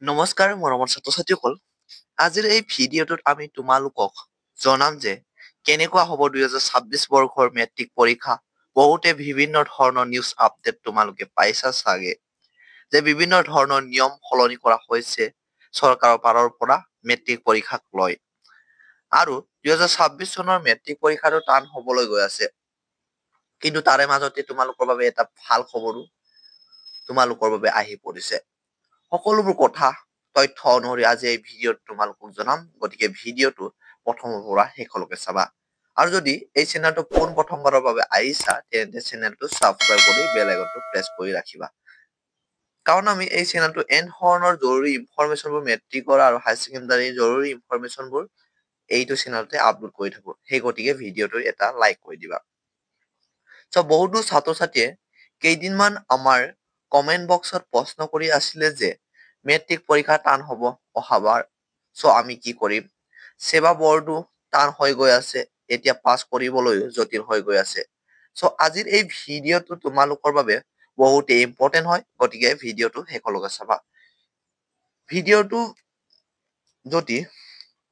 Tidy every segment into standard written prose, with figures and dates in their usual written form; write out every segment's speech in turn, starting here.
নমস্কাৰ মৰমৰ ছাত্ৰ-ছাত্ৰীসকল। আজিৰ এই ভিডিঅ'টোত আমি তোমালোকক জনাম যে কেনেকুৱা হ'ব 2026 বৰ্ষৰ মেট্ৰিক পৰীক্ষা। বহুতে বিভিন্ন ধৰণৰ নিউজ আপডেট তোমালোকে পাইছা চাগে যে বিভিন্ন ধৰণৰ নিয়ম সলনি কৰা হৈছে চৰকাৰৰ পাৰৰ পৰা মেট্ৰিক পৰীক্ষাক লৈ। আৰু 2026 চনৰ মেট্ৰিক পৰীক্ষাটো টান হ'বলৈ গৈ আছে। কিন্তু তাৰে মাজতে তোমালোকৰ বাবে এটা ভাল খবৰো তোমালোকৰ বাবে আহি পৰিছে। সকলোবোৰ কথা তথ্য অনুসৰি আজি এই ভিডিঅ'ত তোমালোকক জনাম, গতিকে ভিডিঅ'টো প্ৰথমৰ পৰা শেষলৈকে চাবা। আৰু যদি এই চেনেলটো পোনপ্ৰথমবাৰৰ বাবে আহিছা তেন্তে চেনেলটো ছাবস্ক্ৰাইব কৰি বেল আইকনটো প্ৰেছ কৰি ৰাখিবা। কাৰণ আমি এই চেনেলটো এনে ধৰণৰ জৰুৰী ইনফৰমেশ্যনবোৰ মেট্ৰিকৰ আৰু হায়াৰ ছেকেণ্ডাৰীৰ জৰুৰী ইনফৰমেশ্যনবোৰ এইটো চেনেলতে আপলোড কৰি থাকো। সেই গতিকে ভিডিঅ'টো এটা লাইক কৰি দিবা। বহুতো ছাত্ৰ-ছাত্ৰীয়ে কেইদিনমান আমাৰ কমেণ্ট বক্সত প্ৰশ্ন কৰি আছিলে যে মেট্ৰিক পৰীক্ষা টান হ'ব অহাবাৰ। আমি কি কৰিম? সেৱা বৰ্ডো টান হৈ গৈ আছে, এতিয়া পাছ কৰিবলৈও জটিল হৈ গৈ আছে। আজিৰ এই ভিডিঅ'টো তোমালোকৰ বাবে বহুতে ইম্পৰ্টেণ্ট হয়, গতিকে ভিডিঅ'টো শেষলৈকে চাবা। ভিডিঅ'টো যদি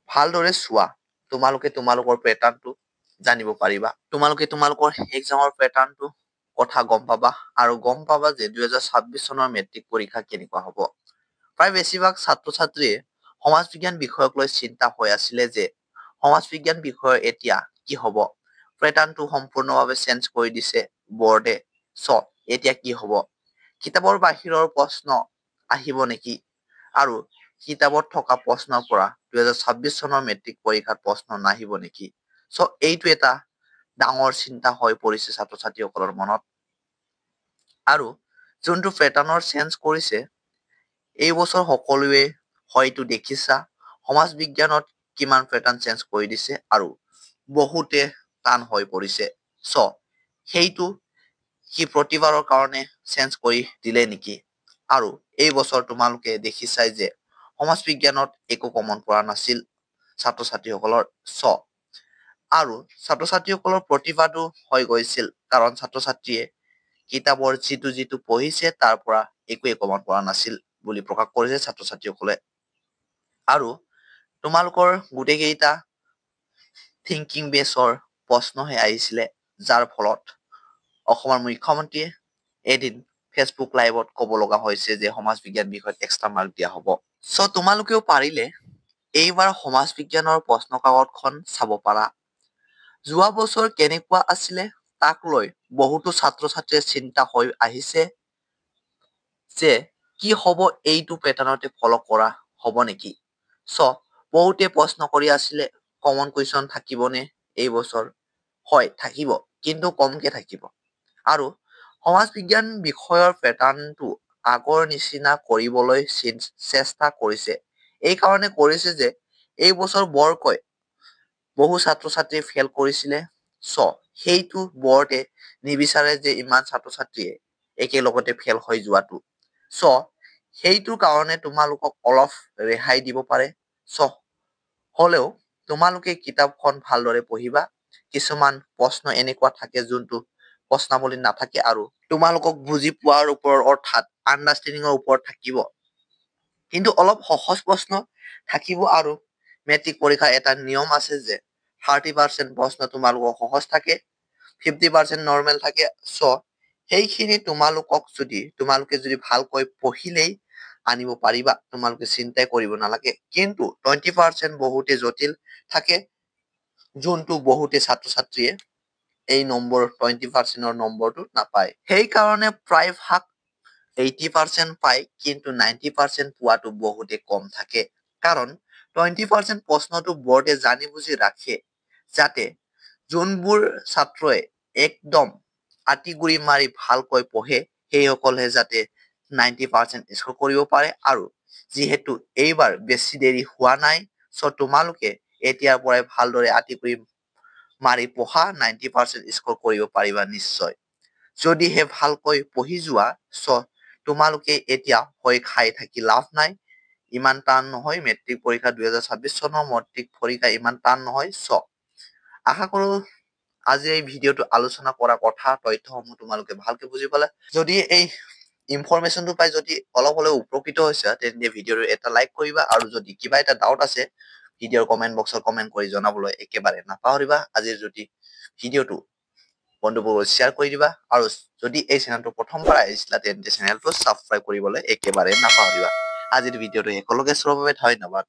ভালদৰে চোৱা তোমালোকে তোমালোকৰ পেটাৰ্ণটো জানিব পাৰিবা। তোমালোকে তোমালোকৰ এক্সামৰ পেটাৰ্ণটো কথা গম পাবা আৰু গম পাবা যে 2026 চনৰ মেট্ৰিক পৰীক্ষা কেনেকুৱা হ'ব। প্ৰায় বেছিভাগ ছাত্ৰ-ছাত্ৰীয়ে সমাজ বিজ্ঞান বিষয়ক লৈ চিন্তা হৈ আছিলে যে সমাজ বিজ্ঞান বিষয়ৰ এতিয়া কি হ'ব। পেটাৰ্ণটো সম্পূৰ্ণভাৱে চেঞ্জ কৰি দিছে বৰ্ডে। এতিয়া কি হ'ব? কিতাপৰ বাহিৰৰ প্ৰশ্ন আহিব নেকি? আৰু কিতাপত থকা প্ৰশ্নৰ পৰা 2026 চনৰ মেট্ৰিক পৰীক্ষাত প্ৰশ্ন নাহিব নেকি? এইটো এটা ডাঙৰ চিন্তা হৈ পৰিছে ছাত্ৰ-ছাত্ৰীসকলৰ মনত। আৰু যোনটো পেটাৰ্ণৰ চেঞ্জ কৰিছে, এই বছৰ সকলোৱে হয়তো দেখিছা সমাজ বিজ্ঞানত কিমান পেটাৰ্ণ চেঞ্জ কৰি দিছে আৰু বহুতে টান হৈ পৰিছে। সেইটো কি প্ৰতিবাৰৰ কাৰণে চেঞ্জ কৰি দিলে নেকি? আৰু এই বছৰ তোমালোকে দেখিছাই যে সমাজ বিজ্ঞানত একো কমন পৰা নাছিল ছাত্ৰ-ছাত্ৰীসকলৰ। আৰু ছাত্ৰ-ছাত্ৰীসকলৰ প্ৰতিবাদো হৈ গৈছিল, কাৰণ ছাত্ৰ-ছাত্ৰীয়ে কিতাপৰ যিটো পঢ়িছে তাৰ পৰা একোৱে কমন পৰা নাছিল বুলি প্ৰকাশ কৰিছে ছাত্ৰ-ছাত্ৰীসকলে। আৰু তোমালোকৰ গোটেইকেইটা থিংকিং বেছৰ প্ৰশ্নহে আহিছিলে, যাৰ ফলত অসমৰ মুখ্যমন্ত্ৰীয়ে এদিন ফেচবুক লাইভত ক'ব লগা হৈছে যে সমাজ বিজ্ঞান বিষয়ত এক্সট্ৰা মাৰ্ক দিয়া হ'ব। তোমালোকেও পাৰিলে এইবাৰ সমাজ বিজ্ঞানৰ প্ৰশ্ন কাকতখন চাব পাৰা। যোৱা বছৰ কেনেকুৱা আছিলে তাক লৈ বহুতো ছাত্ৰ-ছাত্ৰীয়ে চিন্তা হৈ আহিছে যে কি হ'ব, এইটো পেটাৰ্ণতে ফলো কৰা হ'ব নেকি? বহুতে প্ৰশ্ন কৰি আছিলে কমন কুৱেশ্যন থাকিবনে এই বছৰ? হয় থাকিব, কিন্তু কমকে থাকিব। আৰু সমাজ বিজ্ঞান বিষয়ৰ পেটাৰ্ণটো আগৰ নিচিনা কৰিবলৈ চেষ্টা কৰিছে। এই কাৰণে কৰিছে যে এই বছৰ বৰকৈ বহু ছাত্ৰ-ছাত্ৰীয়ে ফেল কৰিছিলে। সেইটো বৰ্ডে নিবিচাৰে যে ইমান ছাত্ৰ-ছাত্ৰীয়ে একেলগতে ফেল হৈ যোৱাটো। সেইটোৰ কাৰণে তোমালোকক অলপ ৰেহাই দিব পাৰে। হ'লেও তোমালোকে কিতাপখন ভালদৰে পঢ়িবা। কিছুমান প্ৰশ্ন এনেকুৱা থাকে যোনটো প্ৰশ্নাৱলীত নাথাকে আৰু তোমালোকক বুজি পোৱাৰ ওপৰত অৰ্থাৎ আণ্ডাৰষ্টেণ্ডিঙৰ ওপৰত থাকিব। কিন্তু অলপ সহজ প্ৰশ্ন থাকিব আৰু মেট্ৰিক পৰীক্ষাৰ এটা নিয়ম আছে যে 30% প্ৰশ্ন তোমালোকৰ সহজ থাকে, 50% নৰ্মেল থাকে। সেইখিনি তোমালোকে যদি ভালকৈ পঢ়িলেই আনিব পাৰিবা, তোমালোকে চিন্তাই কৰিব নালাগে। কিন্তু 20% বহুতে জটিল থাকে, যোনটো বহুতে ছাত্ৰ-ছাত্ৰীয়ে এই 20%ৰ নম্বৰটো নাপায়। সেইকাৰণে প্ৰায় ভাগ 80% পায়, কিন্তু 90% পোৱাটো বহুতে কম থাকে। কাৰণ 20% প্ৰশ্নটো বৰ্ডে জানি বুজি ৰাখে যাতে যোনবোৰ ছাত্ৰই একদম আঁতিগুৰি মাৰি ভালকৈ পঢ়ে সেইসকলে যাতে 90% স্ক'ৰ কৰিব পাৰে। আৰু যিহেতু এইবাৰ বেছি দেৰি হোৱা নাই, তোমালোকে এতিয়াৰ পৰাই ভালদৰে আঁতিগুৰি মাৰি পঢ়া, 90% স্ক'ৰ কৰিব পাৰিবা নিশ্চয়। যদিহে ভালকৈ পঢ়ি যোৱা, তোমালোকে এতিয়া ভয় খাই থাকি লাভ নাই। ইমান টান নহয় মেট্ৰিক পৰীক্ষা, 2026 চনৰ মেট্ৰিক পৰীক্ষা ইমান টান নহয়। আশা কৰো আজি এই ভিডিঅ'টো আলোচনা কৰা কথা তথ্যসমূহ তোমালোকে ভালকে বুজি পালে। যদি এই ইনফৰমেশ্যনটো পাই যদি অলপ হ'লেও উপকৃত হৈছে তেন্তে ভিডিঅ'টো এটা লাইক কৰিবা আৰু যদি কিবা এটা ডাউট আছে ভিডিঅ'ৰ কমেন্ট বক্সত কমেন্ট কৰি জনাবলৈ একেবাৰে নাপাহৰিবা। আজিৰ যদি ভিডিঅ'টো বন্ধুবোৰক শ্বেয়াৰ কৰি দিবা আৰু যদি এই চেনেলটো প্ৰথমবাৰ আহিছিলা তেন্তে চেনেলটো ছাবস্ক্ৰাইব কৰিবলৈ একেবাৰে নাপাহৰিবা। আজিৰ ভিডিঅ'টো একেলগে চোৱাৰ বাবে ধন্যবাদ।